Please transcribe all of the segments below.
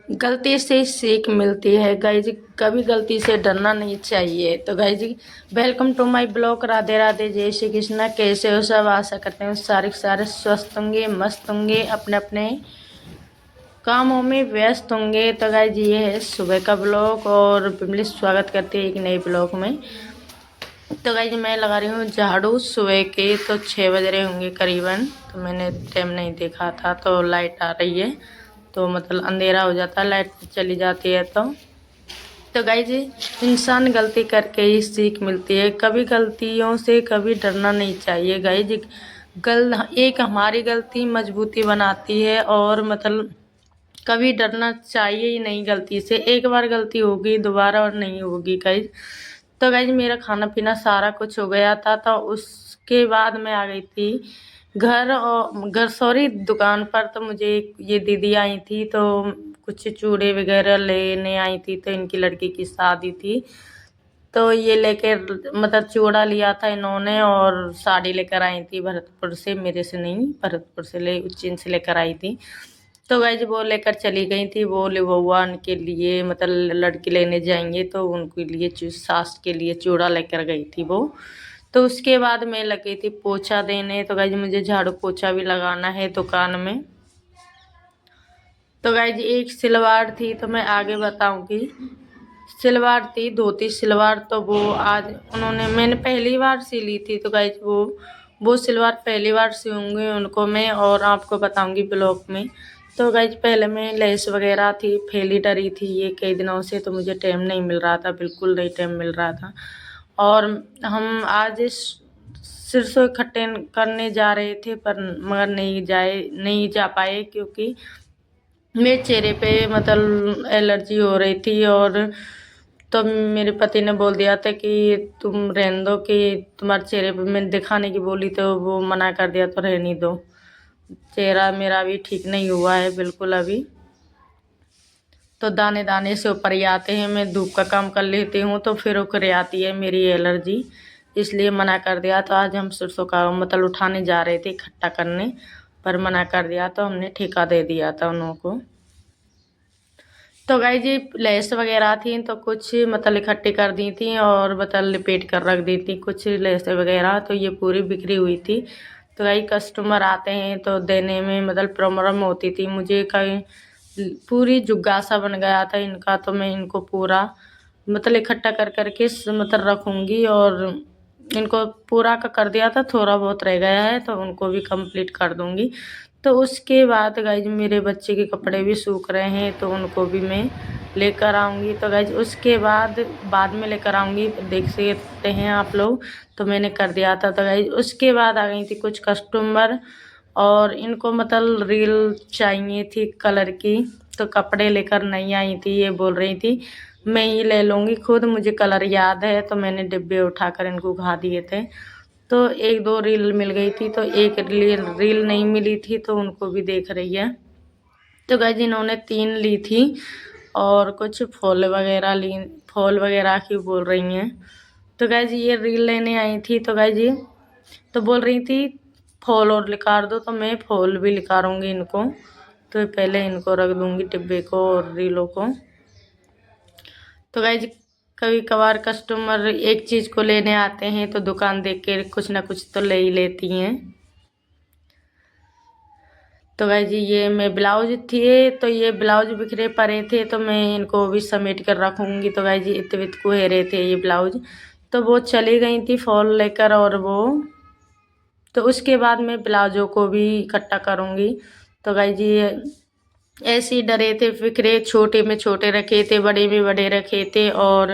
गलती से सीख मिलती है गाइज, कभी गलती से डरना नहीं चाहिए। तो guys, welcome to my blog. Radhe Radhe, जय श्री कृष्णा। कैसे हो सब? आशा करते हैं सारे स्वस्थ होंगे, मस्त होंगे, अपने अपने कामों में व्यस्त होंगे। तो गाइज, ये है सुबह का ब्लॉग और फैमिली स्वागत करती है एक नए ब्लॉग में। तो गाइज, मैं लगा रही हूँ झाड़ू सुबह के, तो 6 बज रहे होंगे करीबन। तो मैंने टाइम नहीं देखा था, तो लाइट आ रही है तो मतलब अंधेरा हो जाता है, लाइट चली जाती है। तो गाइज, इंसान गलती करके ही सीख मिलती है। कभी गलतियों से कभी डरना नहीं चाहिए गाइज। एक हमारी गलती मजबूती बनाती है, और मतलब कभी डरना चाहिए ही नहीं गलती से। एक बार गलती होगी, दोबारा और नहीं होगी गाइज। तो गाइज, मेरा खाना पीना सारा कुछ हो गया था, तो उसके बाद मैं आ गई थी घर सॉरी दुकान पर। तो मुझे ये दीदी आई थी, तो कुछ चूड़े वगैरह लेने आई थी। तो इनकी लड़की की शादी थी, तो ये लेकर मतलब चूड़ा लिया था इन्होंने, और साड़ी लेकर आई थी भरतपुर से, मेरे से नहीं, भरतपुर से उज्जैन से लेकर आई थी। तो गाइज, वो लेकर चली गई थी। वो भगवान के लिए मतलब लड़की लेने जाएंगे, तो उनके लिए सास के लिए चूड़ा लेकर गई थी वो। तो उसके बाद मैं लगी थी पोछा देने। तो गाइज, मुझे झाड़ू पोछा भी लगाना है दुकान में। तो गाइज, एक सिलवार थी, तो मैं आगे बताऊंगी। सिलवार थी, धोती सिलवार। तो वो आज मैंने पहली बार सिली थी। तो गाइज, वो सिलवार पहली बार सिलूंगी उनको मैं, और आपको बताऊंगी ब्लॉग में। तो गाइज, पहले मैं लेस वगैरह थी, फैली डरी थी ये कई दिनों से, तो मुझे टाइम नहीं मिल रहा था, बिल्कुल नहीं टाइम मिल रहा था। और हम आज सिरसों इकट्ठे करने जा रहे थे, पर मगर नहीं जा पाए, क्योंकि मेरे चेहरे पे मतलब एलर्जी हो रही थी। और तो मेरे पति ने बोल दिया था कि तुम रहने दो, कि तुम्हारे चेहरे पे मैंने दिखाने की बोली, तो वो मना कर दिया, तो रहने दो। चेहरा मेरा अभी ठीक नहीं हुआ है बिल्कुल अभी, तो दाने दाने से ऊपर ही आते हैं। मैं धूप का काम कर लेती हूँ, तो फिर ऊपर आती है मेरी एलर्जी, इसलिए मना कर दिया। तो आज हम सरसों का मतलब उठाने जा रहे थे, इकट्ठा करने, पर मना कर दिया, तो हमने ठेका दे दिया था उन लोगों को। तो गाइस, जी लेस वगैरह थी, तो कुछ मतलब इकट्ठी कर दी थी, और मतलब लपेट कर रख दी थी कुछ लेस वगैरह। तो ये पूरी बिखरी हुई थी। तो गाइस, कस्टमर आते हैं तो देने में मतलब प्रॉब्लम होती थी मुझे। कहीं पूरी जुग्गासा बन गया था इनका, तो मैं इनको पूरा मतलब इकट्ठा कर करके मतलब रखूँगी। और इनको पूरा का कर दिया था, थोड़ा बहुत रह गया है, तो उनको भी कंप्लीट कर दूँगी। तो उसके बाद गाइज, मेरे बच्चे के कपड़े भी सूख रहे हैं, तो उनको भी मैं लेकर आऊँगी। तो गाइज, उसके बाद में लेकर आऊँगी, देख सकते हैं आप लोग। तो मैंने कर दिया था। तो गाइज, उसके बाद आ गई थी कुछ कस्टमर, और इनको मतलब रील चाहिए थी कलर की। तो कपड़े लेकर नहीं आई थी, ये बोल रही थी मैं ही ले लूँगी खुद, मुझे कलर याद है। तो मैंने डिब्बे उठाकर इनको खा दिए थे। तो एक दो रील मिल गई थी, तो एक रील नहीं मिली थी, तो उनको भी देख रही है। तो गाइज, इन्होंने 3 ली थी, और कुछ फॉल वगैरह की बोल रही हैं। तो गाइज, ये रील लेने आई थी। तो गाइज, ये तो बोल रही थी फॉल और लिखा दो, तो मैं फॉल भी लिखाऊंगी इनको। तो पहले इनको रख दूंगी डिब्बे को और रीलों को। तो गाइज, कभी कभार कस्टमर एक चीज़ को लेने आते हैं, तो दुकान देख के कुछ ना कुछ तो ले ही लेती हैं। तो गाइज, ये मैं ब्लाउज थे, तो ये ब्लाउज बिखरे पड़े थे, तो मैं इनको भी समेट कर रखूँगी। तो गाइज, इतवित को हेरे थे ये ब्लाउज, तो वो चली गई थी फॉल लेकर, और वो तो उसके बाद मैं ब्लाउजों को भी इकट्ठा करूँगी। तो गाइज, ये ऐसे ही डरे थे बिखरे, छोटे में छोटे रखे थे, बड़े में बड़े रखे थे। और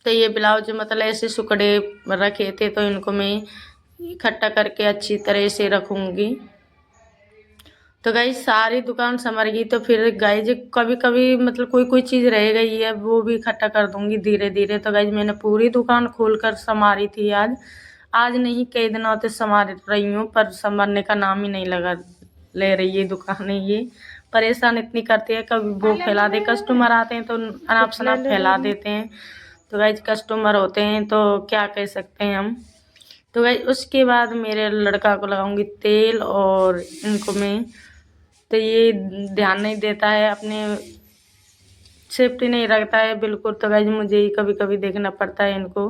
तो ये ब्लाउज मतलब ऐसे सुकड़े रखे थे, तो इनको मैं इकट्ठा करके अच्छी तरह से रखूँगी। तो गाइज, सारी दुकान संवर गई, तो फिर गाइज कभी कभी मतलब कोई कोई चीज़ रह गई है, वो भी इकट्ठा कर दूंगी धीरे धीरे। तो गाइज, मैंने पूरी दुकान खोल कर संवारी थी आज। आज नहीं, कई दिनों से संवार रही हूँ, पर संवरने का नाम ही नहीं ले रही है दुकान है ये। परेशान इतनी करती है, कभी वो फैला दे, कस्टमर आते हैं तो अनाप शनाप फैला देते हैं। तो गाइज, कस्टमर होते हैं तो क्या कह सकते हैं हम। तो गाइज, उसके बाद मेरे लड़का को लगाऊंगी तेल, और इनको मैं तो ये ध्यान नहीं देता है, अपने सेफ्टी नहीं रखता है बिल्कुल। तो गाइज मुझे ही कभी कभी देखना पड़ता है इनको।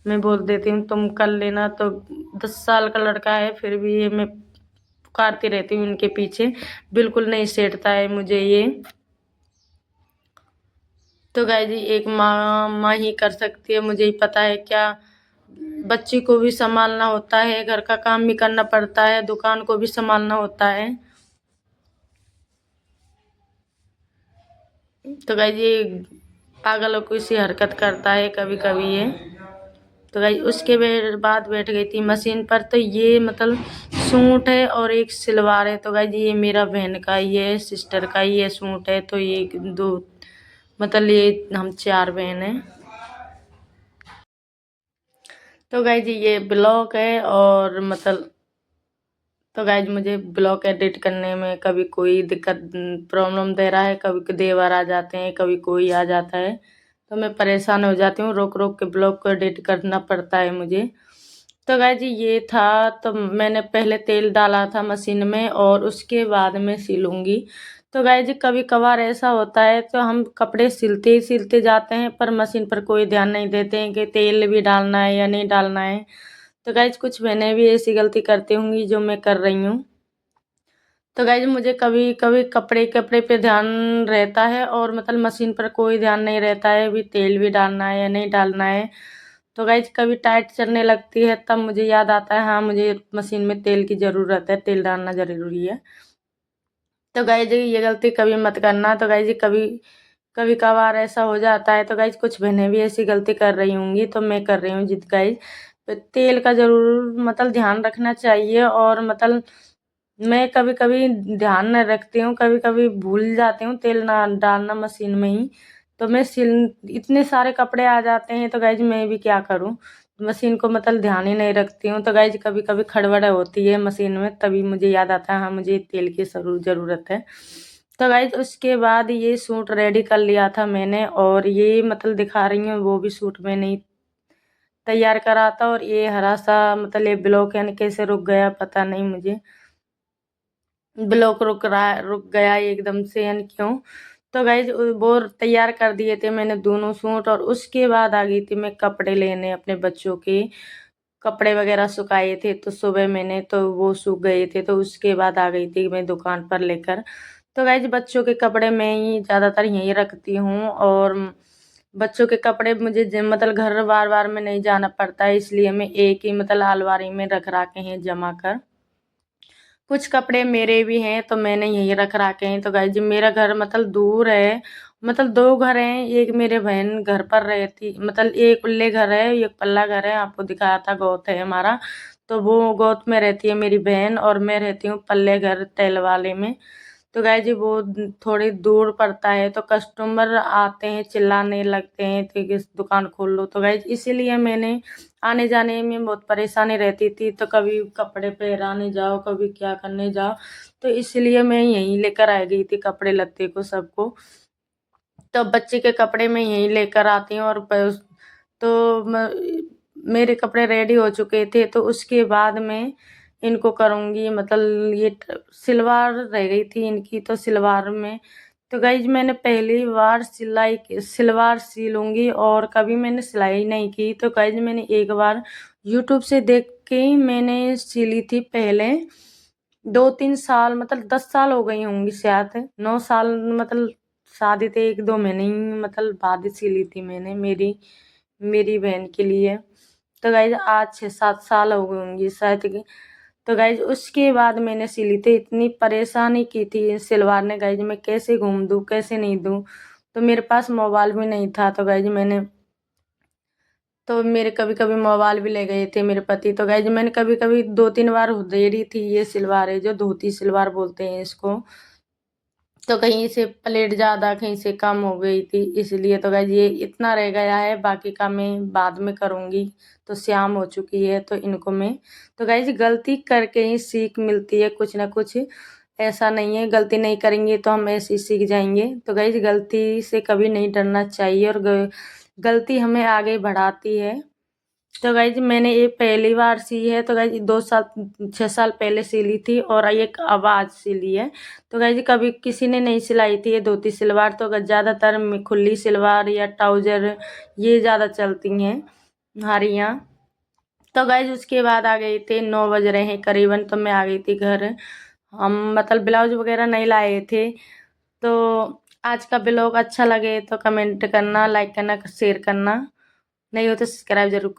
मैं बोल देती हूँ तुम कर लेना, तो 10 साल का लड़का है फिर भी ये मैं पुकारती रहती हूँ इनके पीछे, बिल्कुल नहीं सेठता है मुझे ये। तो गाइज एक माँ ही कर सकती है, मुझे ही पता है क्या। बच्ची को भी संभालना होता है, घर का काम भी करना पड़ता है, दुकान को भी संभालना होता है। तो गाइज ये पागलों को इसी हरकत करता है कभी कभी ये। तो गाइज उसके बाद बैठ गई थी मशीन पर। तो ये मतलब सूट है और एक सलवार है। तो गाइज ये मेरा बहन का, ये सिस्टर का, ये सूट है। तो ये दो मतलब ये हम 4 बहन हैं। तो गाइज ये ब्लॉग है और मतलब तो गाइज मुझे ब्लॉग एडिट करने में कभी कोई दिक्कत प्रॉब्लम दे रहा है, कभी देवर आ जाते हैं, कभी कोई आ जाता है, तो मैं परेशान हो जाती हूँ। रोक रोक के ब्लॉग को एडिट करना पड़ता है मुझे। तो गाइज ये था। तो मैंने पहले तेल डाला था मशीन में और उसके बाद में सिलूंगी। तो गाइज कभी कभार ऐसा होता है तो हम कपड़े सिलते ही सिलते जाते हैं, पर मशीन पर कोई ध्यान नहीं देते हैं कि तेल भी डालना है या नहीं डालना है। तो गाइज कुछ बहनें भी ऐसी गलती करती होंगी जो मैं कर रही हूँ। तो गाइज मुझे कभी कभी कपड़े कपड़े पे ध्यान रहता है और मतलब मशीन पर कोई ध्यान नहीं रहता है, भी तेल भी डालना है या नहीं डालना है। तो गाइज कभी टाइट चलने लगती है तब मुझे याद आता है, हाँ मुझे मशीन में तेल की ज़रूरत है, तेल डालना ज़रूरी है। तो गाइज ये गलती कभी मत करना। तो गाइज कभी कभी कभार ऐसा हो जाता है। तो गाइज कुछ बहनें भी ऐसी गलती कर रही होंगी, तो मैं कर रही हूँ जिद गाइज। तो तेल का ज़रूर मतलब ध्यान रखना चाहिए। और मतलब मैं कभी कभी ध्यान नहीं रखती हूँ, कभी कभी भूल जाती हूँ तेल ना डालना मशीन में ही। तो मैं इतने सारे कपड़े आ जाते हैं, तो गाइज मैं भी क्या करूँ, मशीन को मतलब ध्यान ही नहीं रखती हूँ। तो गाइज कभी कभी खड़बड़ होती है मशीन में, तभी मुझे याद आता है हाँ मुझे तेल की ज़रूरत है। तो गाइज उसके बाद ये सूट रेडी कर लिया था मैंने, और ये मतलब दिखा रही हूँ वो भी सूट मैंने ही तैयार करा था। और ये हरा सा मतलब ये ब्लॉक यानी कैसे रुक गया पता नहीं मुझे, ब्लॉक रुक गया एकदम से यानी क्यों। तो गाइज वो तैयार कर दिए थे मैंने दोनों सूट, और उसके बाद आ गई थी मैं कपड़े लेने अपने बच्चों के। कपड़े वगैरह सुखाए थे तो सुबह मैंने, तो वो सूख गए थे, तो उसके बाद आ गई थी मैं दुकान पर लेकर। तो गाइज बच्चों के कपड़े मैं ही ज़्यादातर यहीं रखती हूँ, और बच्चों के कपड़े मुझे मतलब घर बार बार में नहीं जाना पड़ता है, इसलिए मैं एक ही मतलब अलमारी में रख रखे हैं जमा कर। कुछ कपड़े मेरे भी हैं तो मैंने यहीं रख रखे हैं। तो गाइज मेरा घर मतलब दूर है, मतलब 2 घर हैं। एक मेरे बहन घर पर रहती, मतलब एक उल्ले घर है, एक पल्ला घर है, आपको दिखाया था गौत है हमारा। तो वो गौत में रहती है मेरी बहन, और मैं रहती हूँ पल्ले घर तेल वाले में। तो गाइज वो थोड़ी दूर पड़ता है, तो कस्टमर आते हैं चिल्लाने लगते हैं कि किस दुकान खोल लो। तो गाइज इसीलिए मैंने आने जाने में बहुत परेशानी रहती थी। तो कभी कपड़े पहराने जाओ, कभी क्या करने जाओ, तो इसलिए मैं यहीं लेकर आ गई थी कपड़े लत्ते को सबको। तो बच्चे के कपड़े मैं यहीं लेकर आती हूँ। और तो मेरे कपड़े रेडी हो चुके थे, तो उसके बाद मैं इनको करूँगी मतलब ये सलवार रह गई थी इनकी, तो सलवार में तो गाइज मैंने पहली बार सलवार सिलूँगी, और कभी मैंने सिलाई नहीं की। तो गाइज मैंने एक बार यूट्यूब से देख के ही मैंने सिली थी पहले, 2-3 साल मतलब 10 साल हो गई होंगी शायद, 9 साल मतलब शादी से 1-2 महीने ही मतलब बाद ही सिली थी मैंने मेरी मेरी बहन के लिए। तो गाइज आज 6-7 साल हो गए होंगी शायद कि। तो गाइज उसके बाद मैंने सिली थी, इतनी परेशानी की थी सलवार ने गाइज, मैं कैसे घूम दूँ कैसे नहीं दूँ। तो मेरे पास मोबाइल भी नहीं था। तो गाइज मैंने तो मेरे कभी कभी मोबाइल भी ले गए थे मेरे पति। तो गाइज मैंने कभी कभी 2-3 बार उधेड़ी थी ये सलवार है जो धोती सलवार बोलते हैं इसको। तो कहीं से प्लेट ज़्यादा कहीं से कम हो गई थी, इसलिए तो गाइज ये इतना रह गया है, बाकी का मैं बाद में करूँगी। तो शाम हो चुकी है तो इनको मैं, तो गाइज गलती करके ही सीख मिलती है कुछ ना कुछ, ऐसा नहीं है गलती नहीं करेंगे तो हम ऐसे ही सीख जाएंगे। तो गाइज गलती से कभी नहीं डरना चाहिए, और गलती हमें आगे बढ़ाती है। तो गाइज मैंने ये पहली बार सी है। तो गाइज 6 साल पहले सिली थी और एक अब आज सिली है। तो गाइज कभी किसी ने नहीं सिलाई थी ये धोती सलवार। तो ज़्यादातर खुली सलवार या ट्राउजर ये ज़्यादा चलती हैं हमारे यहाँ। तो गाइज उसके बाद आ गए थे 9 बज रहे हैं करीबन, तो मैं आ गई थी घर। हम मतलब ब्लाउज वगैरह नहीं लाए थे। तो आज का ब्लॉग अच्छा लगे तो कमेंट करना, लाइक करना, शेयर करना, नहीं हो तो सब्सक्राइब जरूर